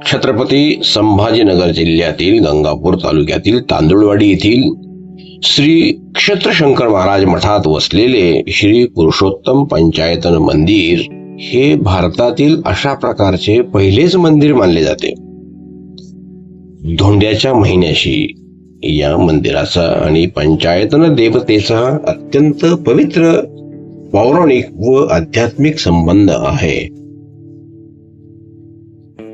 छत्रपती संभाजीनगर जिल्ह्यातील गंगापूर तालुक्यातील तांदुळवाडी येथील श्री क्षेत्रशंकर महाराज मठात वसलेले श्री पुरुषोत्तम पंचायतन मंदिर हे भारतातील अशा प्रकारचे पहिलेच मंदिर मानले जाते। धोंड्याच्या महिन्याशी या मंदिराचा आणि पंचायतन देवतेचा अत्यंत पवित्र पौराणिक व आध्यात्मिक संबंध आहे।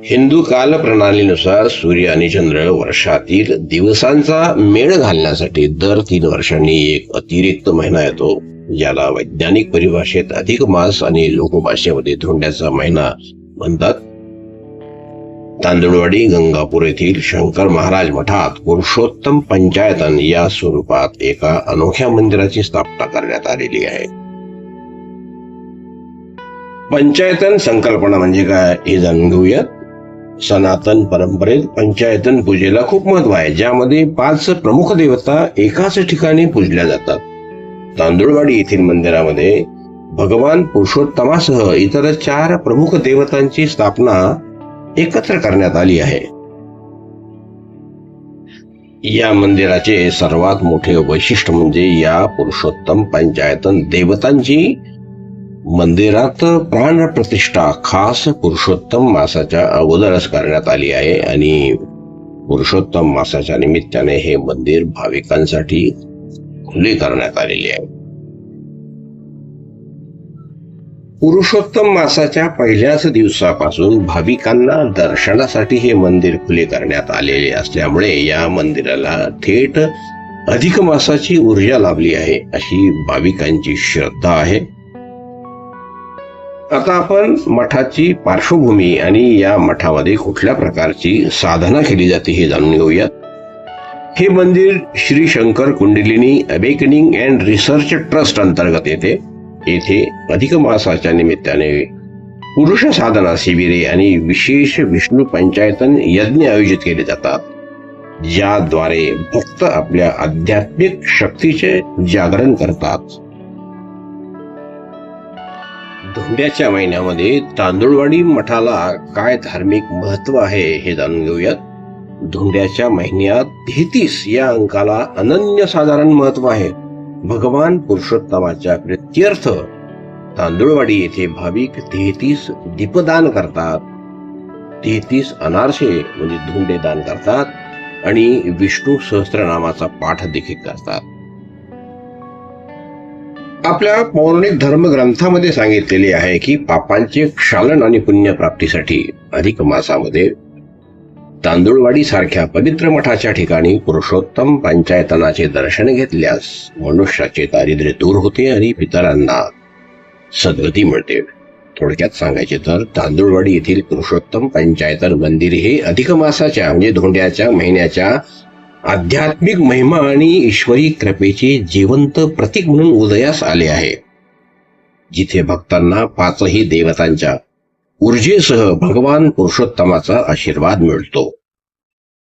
हिंदू काल प्रणालीनुसार सूर्य आणि चंद्र वर्षातील दिवसांचा मेळ घालण्यासाठी दर 3 वर्षांनी एक अतिरिक्त महिना येतो, ज्याला वैज्ञानिक परिभाषेत अधिक मास आणि लोकभाषेमध्ये धोंड्याचा महिना म्हणतात। तांदुळवाडी गंगापूर येथील शंकर महाराज मठात पुरुषोत्तम पंचायतन या स्वरूपात एका अनोख्या मंदिराची स्थापना करण्यात आलेली आहे। पंचायतन संकल्पना म्हणजे काय हे जाणून घेऊयात। सनातन परंपरेत पंचायतन पूजेला खूप महत्व आहे, ज्यामध्ये 5 प्रमुख देवता एकाच ठिकाणी पूजल्या जातात। तांदुळवाडी येथील मंदिरामध्ये भगवान पुरुषोत्तमासह इतर 4 प्रमुख देवतांची स्थापना एकत्र करण्यात आली आहे। या मंदिराचे सर्वात मोठे वैशिष्ट्य म्हणजे या पुरुषोत्तम पंचायतन देवतांची मंदिरात प्राण प्रतिष्ठा खास पुरुषोत्तम मासाच्या अगोदरच करण्यात आली आहे आणि पुरुषोत्तम मासाच्या निमित्ताने हे मंदिर भाविकांसाठी खुले करण्यात आलेले आहे। पुरुषोत्तम मासाच्या पहिल्याच दिवसापासून भाविकांना दर्शनासाठी हे मंदिर खुले करण्यात आलेले असल्यामुळे या मंदिराला थेट अधिक मासाची ऊर्जा लाभली आहे अशी भाविकांची श्रद्धा आहे। आता आपण मठाची पार्श्वभूमी आणि या मठामध्ये कुठल्या प्रकारची साधना केली जाते हे जाणून घेऊयात। हे मंदिर Shri Shankar kundalini awakening and research trust अंतर्गत येते। येथे अधिक मासाच्या निमित्ताने पुरुष साधना शिबिरे आणि विशेष विष्णू पंचायतन यज्ञ आयोजित केले जातात, ज्याद्वारे भक्त आपल्या आध्यात्मिक शक्तीचे जागरण करतात। धोंड्याच्या महिन्यामध्ये तांदुळवाडी मठाला काय धार्मिक महत्व आहे हे जाणून घेऊयात। धोंड्याच्या महिन्यात 33 या अंकाला अनन्यसाधारण महत्व आहे। भगवान पुरुषोत्तमाच्या प्रित्यर्थ तांदुळवाडी येथे भाविक 33 दीपदान करतात, 33 अनारसे म्हणजे धोंडे दान करतात आणि विष्णू सहस्त्रनामाचा पाठ देखील करतात। आपल्या पौराणिक धर्मग्रंथामध्ये सांगितलेले आहे की पापांचे क्षालन आणि पुण्यप्राप्तीसाठी अधिक मासामध्ये तांदुळवाडी सारख्या पवित्र मठाच्या ठिकाणी पुरुषोत्तम पंचायतनाचे दर्शन घेतल्यास मनुष्याचे दारिद्र्य दूर होते आणि पितरांना सद्गती मिळते। थोडक्यात सांगायचे तर तांदुळवाडी येथील पुरुषोत्तम पंचायतन मंदिर हे अधिक मासाच्या म्हणजे धोंड्याच्या महिन्याच्या आध्यात्मिक महिमा आणि ईश्वरी कृपेचे जिवंत प्रतीक म्हणून उदयास आले आहे, जिथे भक्तांना 5ही देवतांच्या ऊर्जेसह भगवान पुरुषोत्तमाचा आशीर्वाद मिळतो।